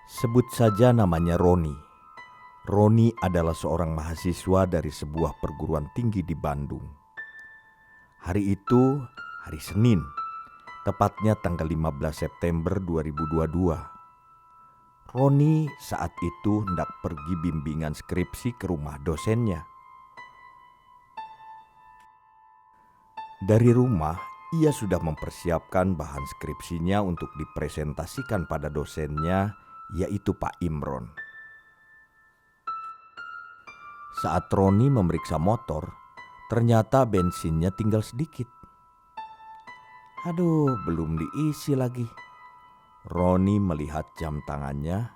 Sebut saja namanya Roni. Roni adalah seorang mahasiswa dari sebuah perguruan tinggi di Bandung. Hari itu, hari Senin, tepatnya tanggal 15 September 2022. Roni saat itu hendak pergi bimbingan skripsi ke rumah dosennya. Dari rumah, ia sudah mempersiapkan bahan skripsinya untuk dipresentasikan pada dosennya, yaitu Pak Imron. Saat Roni memeriksa motor, ternyata bensinnya tinggal sedikit. Aduh, belum diisi lagi. Roni melihat jam tangannya.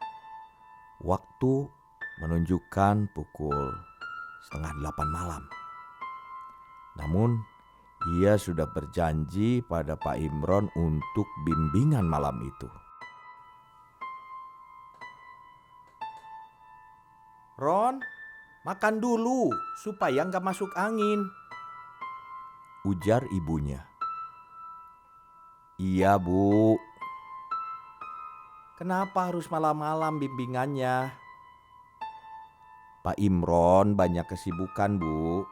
Waktu menunjukkan pukul 7:30 malam. Namun, ia sudah berjanji pada Pak Imron untuk bimbingan malam itu. "Ron, makan dulu supaya nggak masuk angin," ujar ibunya. "Iya, Bu." "Kenapa harus malam-malam bimbingannya?" "Pak Imron banyak kesibukan, Bu,"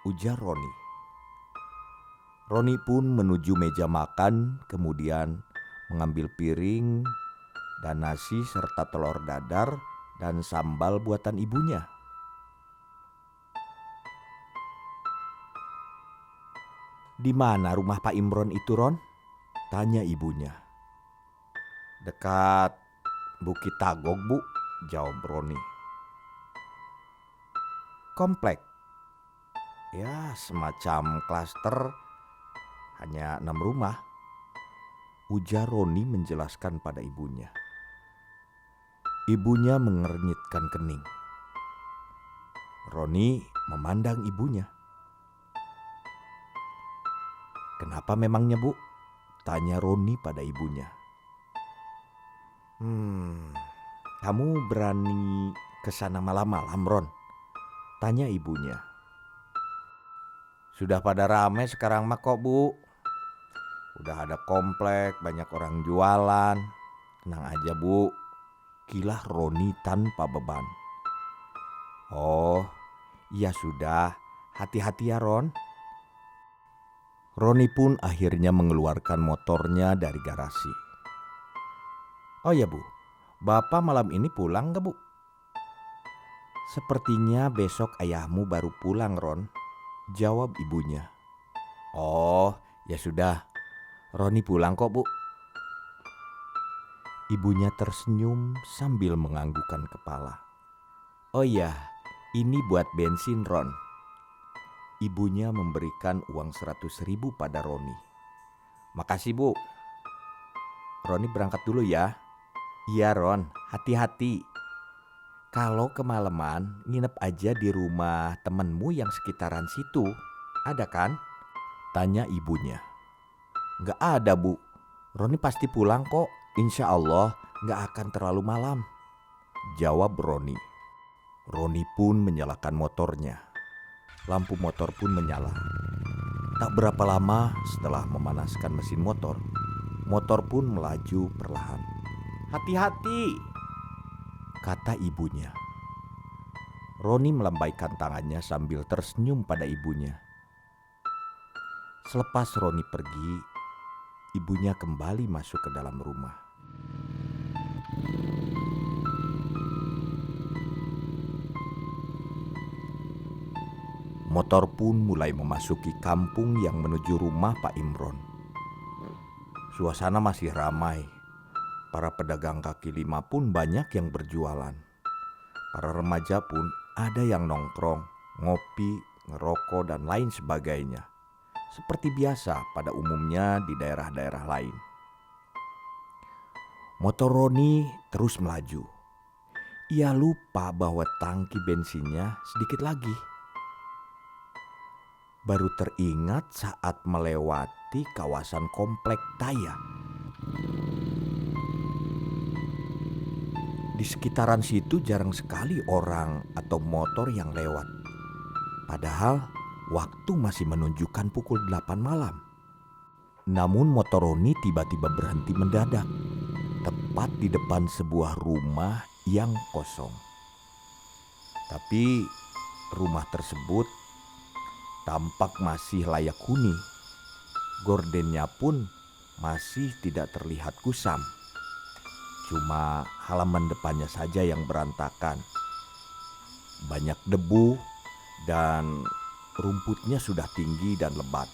ujar Roni. Roni pun menuju meja makan, kemudian mengambil piring dan nasi serta telur dadar dan sambal buatan ibunya. "Di mana rumah Pak Imron itu, Ron?" tanya ibunya. "Dekat Bukit Tagog, Bu," jawab Roni. "Komplek?" "Ya, semacam klaster, hanya 6 rumah," ujar Roni menjelaskan pada ibunya. Ibunya mengernyitkan kening. Roni memandang ibunya. "Kenapa memangnya, Bu?" tanya Roni pada ibunya. Kamu berani ke sana malam-malam, Ron?" tanya ibunya. "Sudah pada ramai sekarang mah kok, Bu. Udah ada komplek, banyak orang jualan. Tenang aja, Bu," kilah Roni tanpa beban. "Oh, ya sudah. Hati-hati ya, Ron." Roni pun akhirnya mengeluarkan motornya dari garasi. "Oh ya, Bu, Bapak malam ini pulang gak, Bu?" "Sepertinya besok ayahmu baru pulang, Ron," jawab ibunya. "Oh, ya sudah. Roni pulang kok, Bu." Ibunya tersenyum sambil menganggukkan kepala. "Oh iya, ini buat bensin, Ron." Ibunya memberikan uang 100.000 pada Roni. "Makasih, Bu. Roni berangkat dulu ya." "Iya, Ron, hati-hati. Kalau kemalaman nginep aja di rumah temenmu yang sekitaran situ. Ada kan?" tanya ibunya. "Nggak ada, Bu. Roni pasti pulang kok. Insya Allah nggak akan terlalu malam," jawab Roni. Roni pun menyalakan motornya. Lampu motor pun menyala. Tak berapa lama setelah memanaskan mesin motor, motor pun melaju perlahan. "Hati-hati," kata ibunya. Roni melambaikan tangannya sambil tersenyum pada ibunya. Selepas Roni pergi, ibunya kembali masuk ke dalam rumah. Motor pun mulai memasuki kampung yang menuju rumah Pak Imron. Suasana masih ramai. Para pedagang kaki lima pun banyak yang berjualan. Para remaja pun ada yang nongkrong, ngopi, ngerokok, dan lain sebagainya. Seperti biasa pada umumnya di daerah-daerah lain. Motor Roni terus melaju. Ia lupa bahwa tangki bensinnya sedikit lagi. Baru teringat saat melewati kawasan komplek Taya. Di sekitaran situ jarang sekali orang atau motor yang lewat. Padahal waktu masih menunjukkan pukul 8 malam. Namun motor Roni tiba-tiba berhenti mendadak. tepat di depan sebuah rumah yang kosong. Tapi rumah tersebut tampak masih layak huni. Gordennya pun masih tidak terlihat kusam. Cuma halaman depannya saja yang berantakan. Banyak debu dan rumputnya sudah tinggi dan lebat,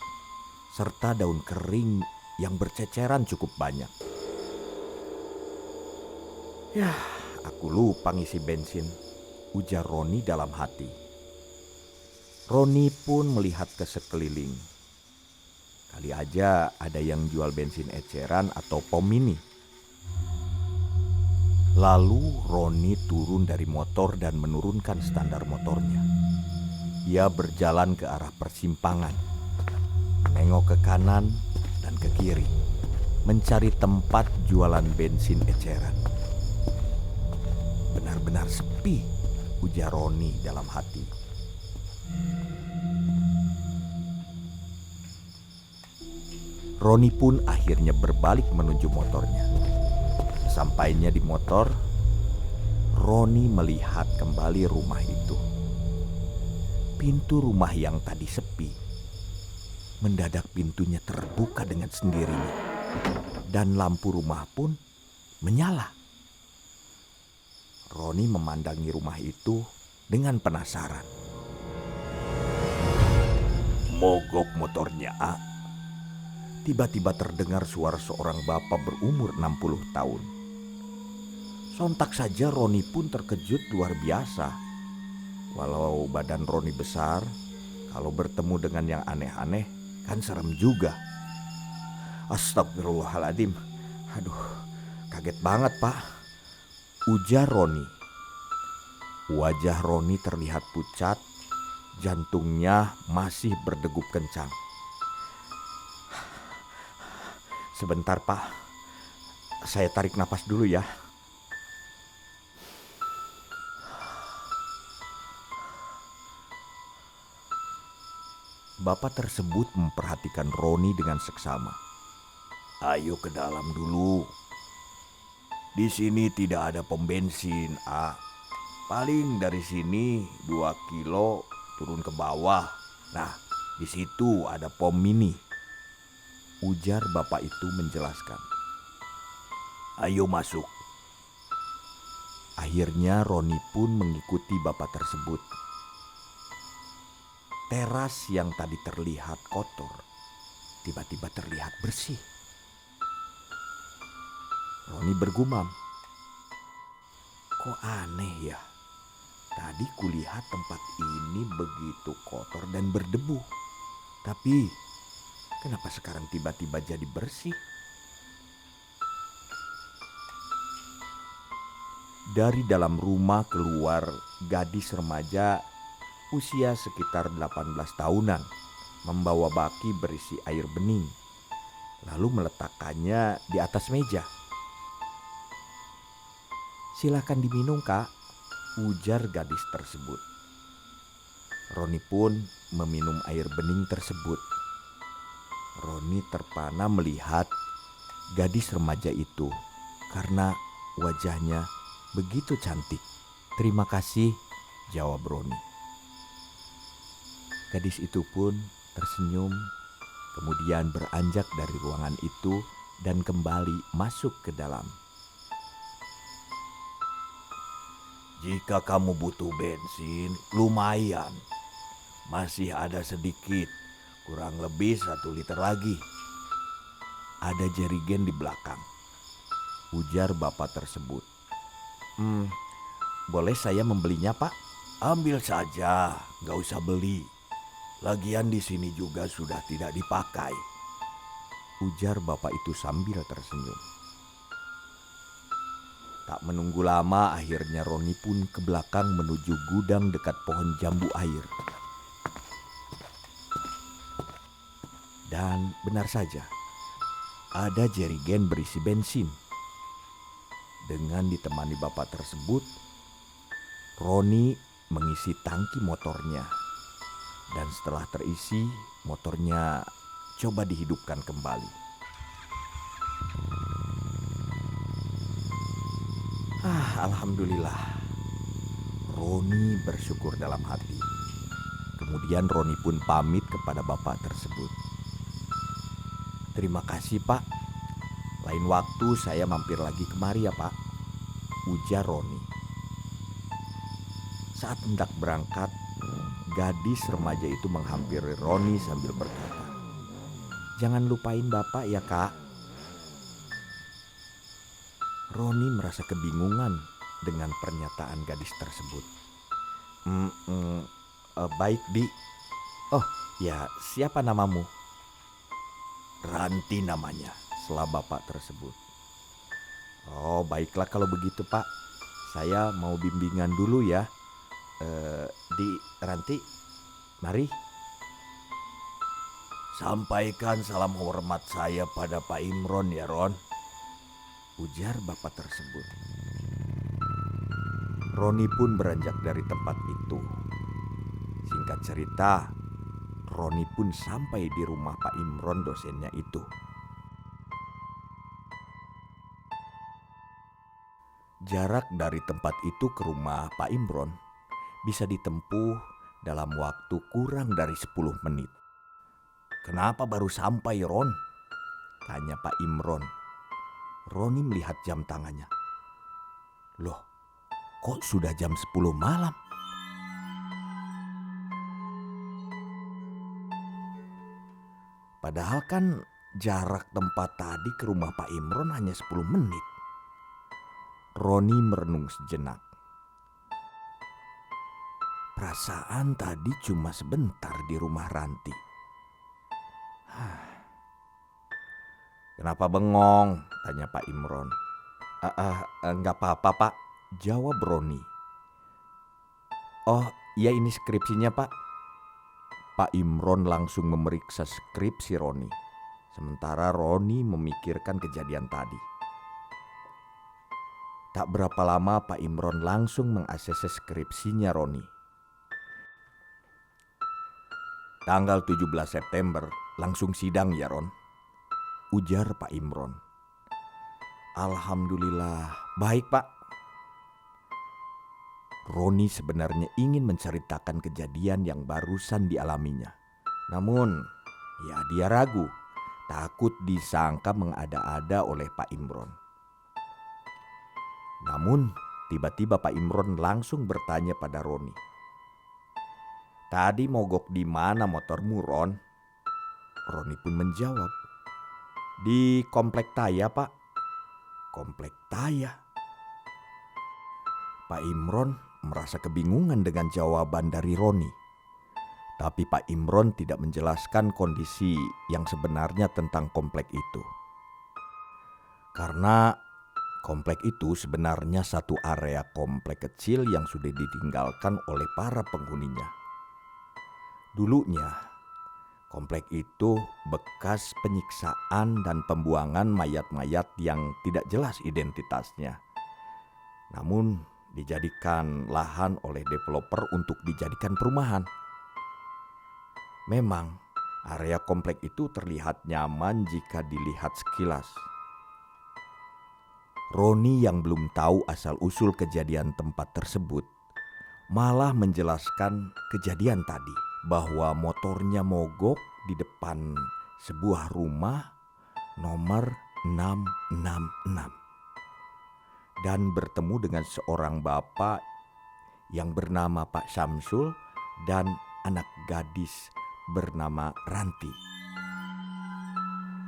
serta daun kering yang berceceran cukup banyak. Yah, aku lupa ngisi bensin, ujar Roni dalam hati. Roni pun melihat ke sekeliling. Kali aja ada yang jual bensin eceran atau pom mini. Lalu Roni turun dari motor dan menurunkan standar motornya. Ia berjalan ke arah persimpangan, menengok ke kanan dan ke kiri, mencari tempat jualan bensin eceran. Benar-benar sepi, ujar Roni dalam hati. Roni pun akhirnya berbalik menuju motornya. Sampainya di motor, Roni melihat kembali rumah itu. Pintu rumah yang tadi sepi, mendadak pintunya terbuka dengan sendirinya, dan lampu rumah pun menyala. Roni memandangi rumah itu dengan penasaran. Mogok motornya, A. Tiba-tiba terdengar suara seorang bapak berumur 60 tahun. Sontak saja Roni pun terkejut luar biasa. Walau badan Roni besar, kalau bertemu dengan yang aneh-aneh kan serem juga. Astagfirullahaladzim. Aduh, kaget banget, Pak, ujar Roni. Wajah Roni terlihat pucat, jantungnya masih berdegup kencang. Sebentar, Pak, saya tarik napas dulu ya. Bapak tersebut memperhatikan Roni dengan seksama. Ayo ke dalam dulu. Di sini tidak ada pom bensin, A. Paling dari sini 2 kilo turun ke bawah. Nah, di situ ada pom mini, ujar bapak itu menjelaskan. Ayo masuk. Akhirnya Roni pun mengikuti bapak tersebut. Teras yang tadi terlihat kotor, tiba-tiba terlihat bersih. Roni bergumam, kok aneh ya? Tadi kulihat tempat ini begitu kotor dan berdebu. Tapi kenapa sekarang tiba-tiba jadi bersih? Dari dalam rumah keluar gadis remaja usia sekitar 18 tahunan, membawa baki berisi air bening, lalu meletakkannya di atas meja. Silakan diminum, Kak, ujar gadis tersebut. Roni pun meminum air bening tersebut. Roni terpana melihat gadis remaja itu karena wajahnya begitu cantik. Terima kasih, jawab Roni. Gadis itu pun tersenyum, kemudian beranjak dari ruangan itu dan kembali masuk ke dalam. Jika kamu butuh bensin, lumayan. Masih ada sedikit, kurang lebih 1 liter lagi. Ada jerigen di belakang, ujar bapak tersebut. Boleh saya membelinya, Pak? Ambil saja, gak usah beli. Lagian di sini juga sudah tidak dipakai, ujar bapak itu sambil tersenyum. Tak menunggu lama, akhirnya Roni pun ke belakang menuju gudang dekat pohon jambu air. Dan benar saja, ada jerigen berisi bensin. Dengan ditemani bapak tersebut, Roni mengisi tangki motornya. Dan setelah terisi, motornya coba dihidupkan kembali. Alhamdulillah. Roni bersyukur dalam hati. Kemudian Roni pun pamit kepada bapak tersebut. "Terima kasih Pak. Lain waktu saya mampir lagi kemari ya Pak," ujar Roni. Saat hendak berangkat, gadis remaja itu menghampiri Roni sambil berkata, "Jangan lupain bapak ya Kak." Roni merasa kebingungan dengan pernyataan gadis tersebut. Baik Di." "Oh ya, siapa namamu?" "Ranti namanya," sela bapak tersebut. "Oh baiklah kalau begitu Pak. Saya mau bimbingan dulu ya. Di Ranti, mari." "Sampaikan salam hormat saya pada Pak Imron ya Ron," ujar bapak tersebut. Roni pun beranjak dari tempat itu. Singkat cerita, Roni pun sampai di rumah Pak Imron dosennya itu. Jarak dari tempat itu ke rumah Pak Imron bisa ditempuh dalam waktu kurang dari 10 menit. "Kenapa baru sampai Ron?" tanya Pak Imron. Roni melihat jam tangannya. "Loh, kok sudah jam 10 malam?" Padahal kan jarak tempat tadi ke rumah Pak Imron hanya 10 menit. Roni merenung sejenak. Perasaan tadi cuma sebentar di rumah Ranti. "Kenapa bengong?" tanya Pak Imron. Enggak apa-apa Pak," jawab Roni. "Oh iya, ini skripsinya Pak." Pak Imron langsung memeriksa skripsi Roni. Sementara Roni memikirkan kejadian tadi. Tak berapa lama Pak Imron langsung mengakses skripsinya Roni. "Tanggal 17 September langsung sidang ya Ron," ujar Pak Imron. "Alhamdulillah, baik Pak." Roni sebenarnya ingin menceritakan kejadian yang barusan dialaminya. Namun, ya dia ragu, takut disangka mengada-ada oleh Pak Imron. Namun, tiba-tiba Pak Imron langsung bertanya pada Roni, "Tadi mogok di mana motormu, Ron?" Roni pun menjawab, "Di Komplek Taya, Pak." "Komplek Taya?" Pak Imron merasa kebingungan dengan jawaban dari Roni. Tapi Pak Imron tidak menjelaskan kondisi yang sebenarnya tentang komplek itu. Karena komplek itu sebenarnya satu area komplek kecil yang sudah ditinggalkan oleh para penghuninya. Dulunya, komplek itu bekas penyiksaan dan pembuangan mayat-mayat yang tidak jelas identitasnya. Namun dijadikan lahan oleh developer untuk dijadikan perumahan. Memang area komplek itu terlihat nyaman jika dilihat sekilas. Roni yang belum tahu asal-usul kejadian tempat tersebut malah menjelaskan kejadian tadi, bahwa motornya mogok di depan sebuah rumah nomor 666 dan bertemu dengan seorang bapak yang bernama Pak Samsul dan anak gadis bernama Ranti.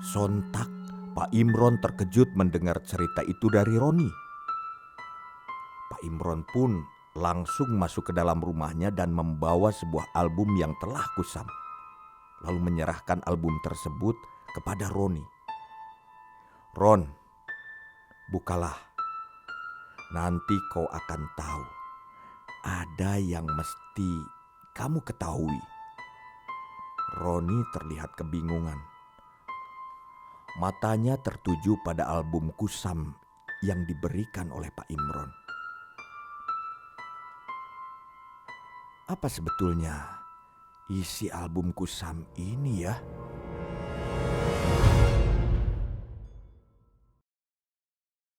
Sontak Pak Imron terkejut mendengar cerita itu dari Roni. Pak Imron pun langsung masuk ke dalam rumahnya dan membawa sebuah album yang telah kusam, lalu menyerahkan album tersebut kepada Roni. "Ron, bukalah. Nanti kau akan tahu. Ada yang mesti kamu ketahui." Roni terlihat kebingungan. Matanya tertuju pada album kusam yang diberikan oleh Pak Imron. "Apa sebetulnya isi album kusam ini ya?"